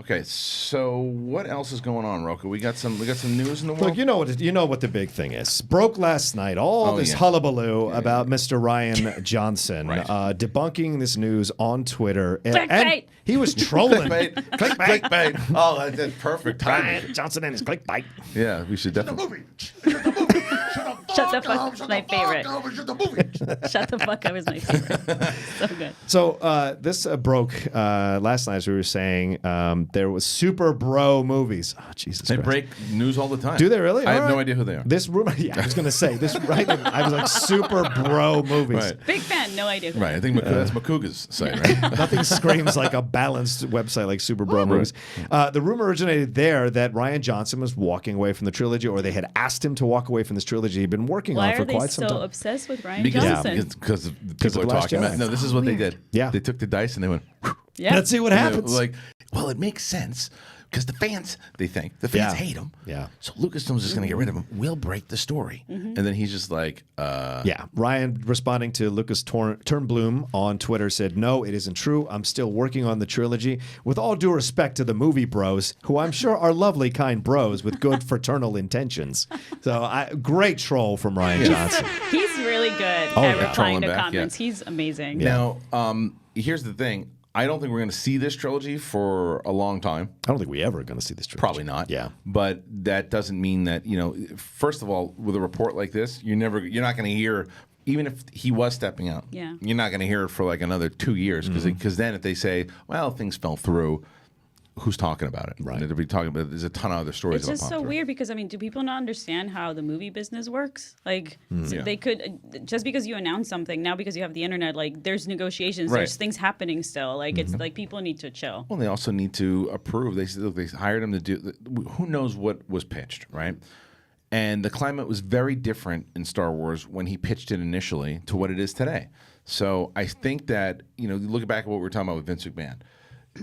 Okay, so what else is going on, Roku? We got some news in the world. Look, you know what the big thing is. Broke last night. All this hullabaloo about Mr. Ryan Johnson debunking this news on Twitter. And he was trolling. Clickbait. Oh, that's perfect timing. Ryan Johnson and his clickbait. Yeah, we should definitely. Shut the fuck up is my favorite. Shut the fuck up is my favorite. So good. So this broke last night, as we were saying. There was super bro movies. Oh, Jesus Christ. They break news all the time. Do they really? I have no idea who they are. This rumor, I was going to say this. Right, I was like super bro movies. Right. Big fan, no idea. Right, I think that's Makuga's site, right? Nothing screams like a balanced website like Super Bro Movies. The rumor originated there that Ryan Johnson was walking away from the trilogy, or they had asked him to walk away from this trilogy he'd been working on for quite some time. Why are they so obsessed with Ryan Johnson? Because people are talking about. No, this is what they did. Yeah, they took the dice and they went. Yeah. Let's see what happens. Like, well, it makes sense. Because the fans, they think, the fans hate him. Yeah. So Lucasfilm's just going to get rid of him. We'll break the story. And then he's just like, Yeah. Ryan, responding to Lucas Turnblum on Twitter, said, "No, it isn't true. I'm still working on the trilogy. With all due respect to the movie bros, who I'm sure are lovely, kind bros with good fraternal intentions." So, great troll from Ryan Johnson. He's really good at replying to comments. He's amazing. Now, here's the thing. I don't think we're going to see this trilogy for a long time. I don't think we ever are going to see this trilogy. Probably not. Yeah. But that doesn't mean that, first of all, with a report like this, you're not going to hear, even if he was stepping out, you're not going to hear it for like another 2 years. Because then if they say, well, things fell through, who's talking about it? Right. They'll be talking about. There's a ton of other stories. It's just so weird because do people not understand how the movie business works? Like, they could just because you announce something now because you have the internet. Like, there's negotiations. There's things happening still. Like, it's like people need to chill. Well, they also need to approve. They said, look, they hired him to do. Who knows what was pitched, right? And the climate was very different in Star Wars when he pitched it initially to what it is today. So I think that look back at what we were talking about with Vince McMahon.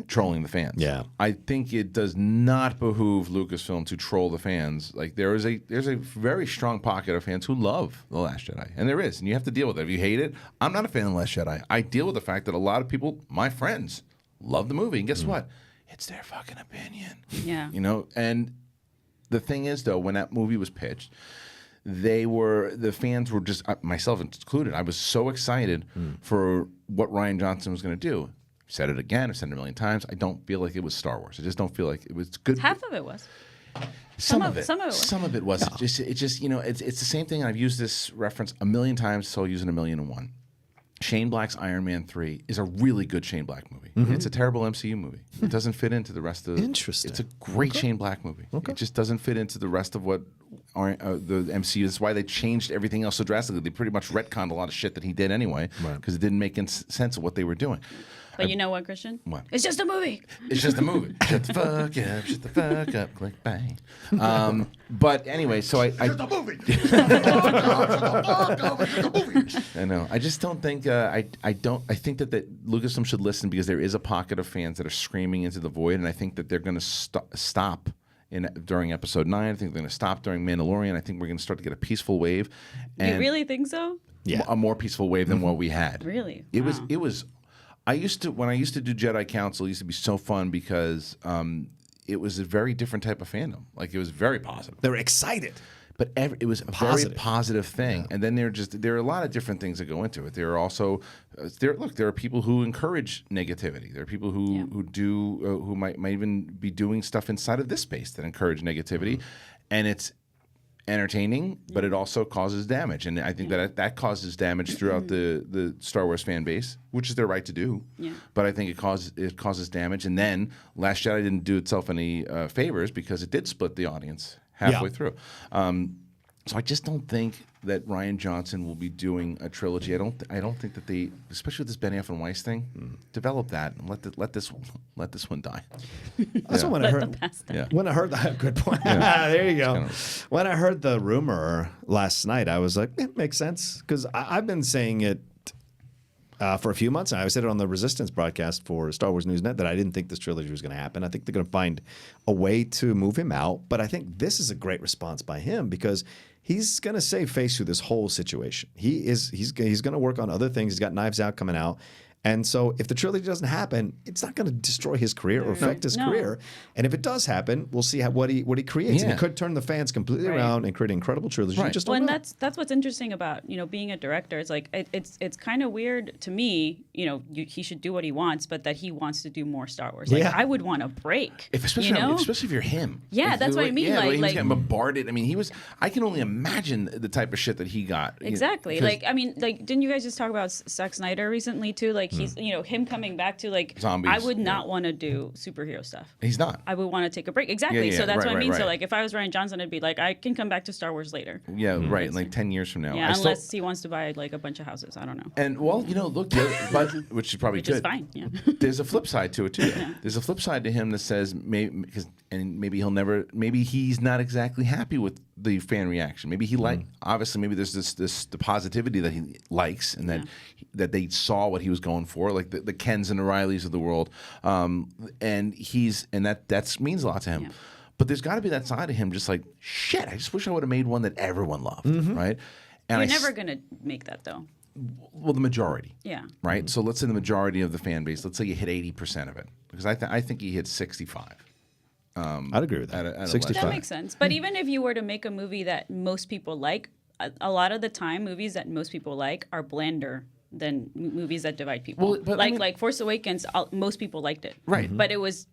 Trolling the fans. Yeah, I think it does not behoove Lucasfilm to troll the fans. Like there's a very strong pocket of fans who love The Last Jedi, and there is, and you have to deal with it. If you hate it, I'm not a fan of The Last Jedi. I deal with the fact that a lot of people, my friends, love the movie, and guess what? It's their fucking opinion. Yeah, And the thing is, though, when that movie was pitched, the fans were just, myself included. I was so excited for what Ryan Johnson was going to do. I've said it again. I've said it a million times. I don't feel like it was Star Wars. I just don't feel like it was good. Half of it was. Some of it. Some of it was. No. It's the same thing. I've used this reference a million times, so I'll use it 1,000,001. Shane Black's Iron Man 3 is a really good Shane Black movie. It's a terrible MCU movie. It doesn't fit into the rest of. Interesting. It's a great Shane Black movie. Okay. It just doesn't fit into the rest of what the MCU. That's why they changed everything else so drastically. They pretty much retconned a lot of shit that he did anyway because it didn't make sense of what they were doing. But you know what, Christian? What? It's just a movie. It's just a movie. Shut the fuck up. Shut the fuck up. Click bang. But anyway, so I just a movie. I know. I just don't think. I think that Lucasfilm should listen because there is a pocket of fans that are screaming into the void, and I think that they're going to stop during Episode 9. I think they're going to stop during Mandalorian. I think we're going to start to get a peaceful wave. And you really think so? Yeah. A more peaceful wave than what we had. Really? It was. When I used to do Jedi Council, it used to be so fun because it was a very different type of fandom. Like it was very positive. They were excited, but it was a very positive thing. Yeah. And then there are a lot of different things that go into it. There are also there are people who encourage negativity. There are people who might even be doing stuff inside of this space that encourage negativity, and it's entertaining, but it also causes damage, and I think that causes damage throughout the Star Wars fan base, which is their right to do. Yeah. But I think it causes damage, and then Last Jedi didn't do itself any favors because it did split the audience halfway through. So I just don't think that Ryan Johnson will be doing a trilogy. I don't think that they, especially with this Benioff and Weiss thing, develop that and let this one die. Also, when I heard that, good point. Yeah. There you go. When I heard the rumor last night, I was like, it makes sense because I've been saying it for a few months now. I said it on the Resistance broadcast for Star Wars Newsnet that I didn't think this trilogy was going to happen. I think they're going to find a way to move him out, but I think this is a great response by him because he's going to save face through this whole situation. He's going to work on other things. He's got Knives Out coming out, And so if the trilogy doesn't happen, it's not going to destroy his career or affect his career. And if it does happen, we'll see what he creates. And it could turn the fans completely around and create an incredible trilogy. You just don't know. And that's what's interesting about being a director. It's like it's kind of weird to me. He should do what he wants, but that he wants to do more Star Wars. Like I would want a break. Especially if you're him. Yeah, that's what I mean. Yeah, he was getting bombarded. I mean, I can only imagine the type of shit that he got. Exactly. Didn't you guys just talk about Zack Snyder recently too? Like he's him coming back to zombies. I would not want to do superhero stuff. He's not. I would want to take a break. Exactly. So that's what I mean. So if I was Rian Johnson, I'd be like, I can come back to Star Wars later. Yeah, right. Like 10 years from now. Yeah, unless he wants to buy a bunch of houses. I don't know. And look, but which is probably good. Which is fine. Yeah. There's a flip side to it too. Yeah. There's a flip side to him that says maybe he's not exactly happy with the fan reaction. Maybe he obviously maybe there's the positivity that he likes and that they saw what he was going for, like the Kens and the Rileys of the world, and that means a lot to him. Yeah. But there's got to be that side of him, just like shit. I just wish I would have made one that everyone loved, right? And you're never gonna make that though. Well, the majority. Yeah. Right. So let's say the majority of the fan base. Let's say you hit 80% of it, because I think he hit 65. I'd agree with that. At 65. That makes sense. But even if you were to make a movie that most people like, a lot of the time, movies that most people like are blander than movies that divide people. Well, but like Force Awakens, most people liked it. Right. But it was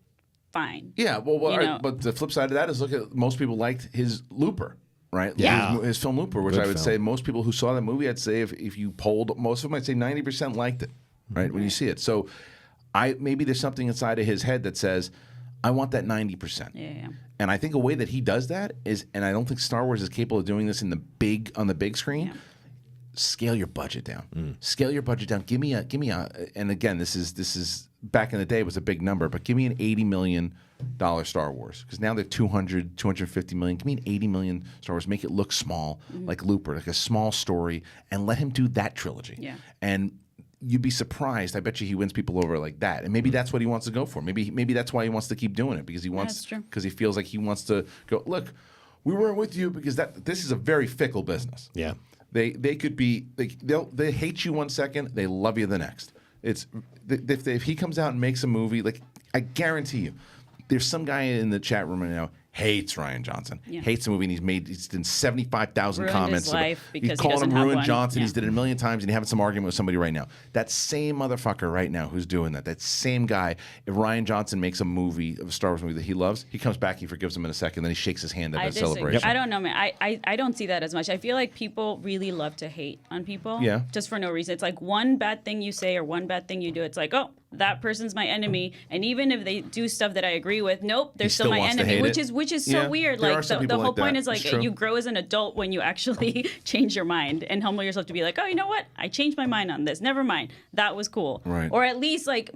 fine. Yeah. But the flip side of that is look at most people liked his Looper. Right? Yeah. His film Looper, which I would say most people who saw that movie, I'd say if you polled, most of them, I'd say 90% liked it, right, when you see it. So maybe there's something inside of his head that says, I want that 90%. Yeah. And I think a way that he does that is, and I don't think Star Wars is capable of doing this on the big screen, scale your budget down. Scale your budget down. Give me a, and again, this is back in the day it was a big number, but give me an $80 million Star Wars, because now they're 250 million. Give me an 80 million Star Wars. Make it look small, like Looper, like a small story, and let him do that trilogy. Yeah. And you'd be surprised. I bet you he wins people over like that. And maybe that's what he wants to go for. Maybe that's why he wants to keep doing it, because he feels like he wants to go, look, we weren't with you because this is a very fickle business. Yeah. They could be they hate you one second, they love you the next. It's if he comes out and makes a movie, like I guarantee you, there's some guy in the chat room right now hates Rian Johnson, hates the movie, and he's done 75,000 comments. His life because he's calling him Ruined Johnson. Yeah. He's did it a million times, and he's having some argument with somebody right now. That same motherfucker right now who's doing that same guy, if Rian Johnson makes a Star Wars movie that he loves, he comes back, he forgives him in a second, then he shakes his hand at a celebration. I don't know, man. I don't see that as much. I feel like people really love to hate on people just for no reason. It's like one bad thing you say or one bad thing you do, it's like, oh, that person's my enemy, and even if they do stuff that I agree with, nope, they're still my enemy, which is so weird. Like the whole point is like you grow as an adult when you actually change your mind and humble yourself to be like, oh, you know what? I changed my mind on this. Never mind. That was cool. Right. Or at least like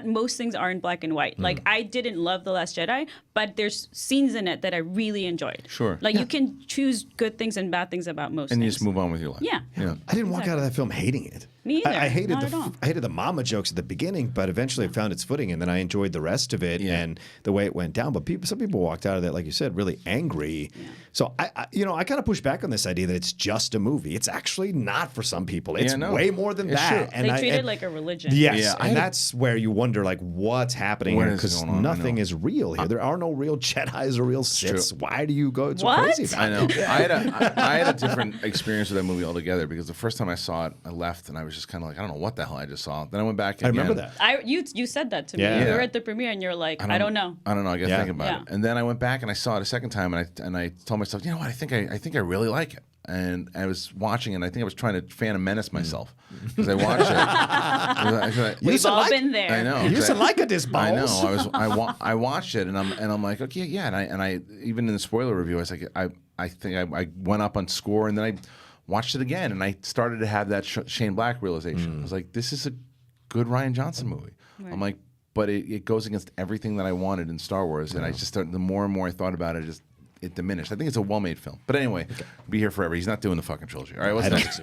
most things are in black and white. Like I didn't love The Last Jedi, but there's scenes in it that I really enjoyed. Sure. Like you can choose good things and bad things about most things. And you just move on with your life. Yeah. I didn't walk out of that film hating it. Me either. I hated the mama jokes at the beginning, but eventually it found its footing, and then I enjoyed the rest of it and the way it went down. But some people walked out of that, like you said, really angry. Yeah. So I kind of push back on this idea that it's just a movie. It's actually not for some people. It's way more than that. True. And they treat it like a religion. Yes, and that's where you wonder, like, what's happening here, because nothing is real here. There are no real Jedis or real Siths. Why do you go so crazy about it? I know. I had a different experience with that movie altogether, because the first time I saw it, I left and I was just kind of like, I don't know what the hell I just saw. Then I went back again. I remember that. You said that to me. You were at the premiere and you're like, I don't know. I got to think about it. And then I went back and I saw it a second time, and I told myself, you know what, I think I really like it. And I was watching it, and I think I was trying to Phantom Menace myself because I watched it. We've all been there. I know. You used to like it, this balls. I know. I watched it, and I'm like, okay, yeah. And I even in the spoiler review, I was like, I think I went up on score, and then I watched it again, and I started to have that Shane Black realization. I was like, this is a good Rian Johnson movie. Right. I'm like, but it goes against everything that I wanted in Star Wars, and I just started, the more and more I thought about it, it diminished. I think it's a well-made film. But anyway, be here forever. He's not doing the fucking trilogy. All right, what's next?